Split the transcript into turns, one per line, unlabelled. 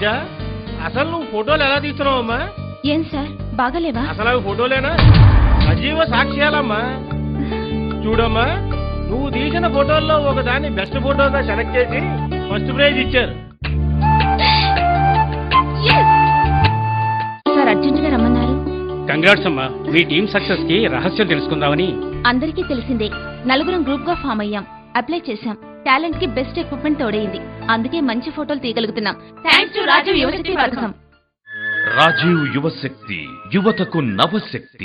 రోజా, అసలు నువ్వు ఫోటోలు ఎలా తీస్తున్నావమ్మా?
ఏం సార్ బాగాలేవా?
అసలు అవి ఫోటోలేనా? సజీవ సాక్ష్యాలమ్మా. చూడమ్మా, నువ్వు తీసిన ఫోటోల్లో ఒకదాన్ని బెస్ట్ ఫోటోగా సెలెక్ట్ చేసి ఫస్ట్ ప్రైజ్ ఇచ్చారు.
సార్ అర్జెంట్ గా రమ్మన్నారు.
కంగ్రాట్స్ అమ్మా, మీ టీం సక్సెస్ కి రహస్యం తెలుసుకుందామని.
అందరికీ తెలిసిందే, నలుగురం గ్రూప్ గా ఫామ్ అయ్యాం, అప్లై చేశాం. టాలెంట్ కి బెస్ట్ ఎక్విప్మెంట్ తోడైంది, అందుకే మంచి ఫోటోలు తీయగలుగుతున్నాం. థ్యాంక్స్ టు రాజీవ్ యువశక్తి పథకం.
రాజీవ్ యువశక్తి, యువతకు నవశక్తి.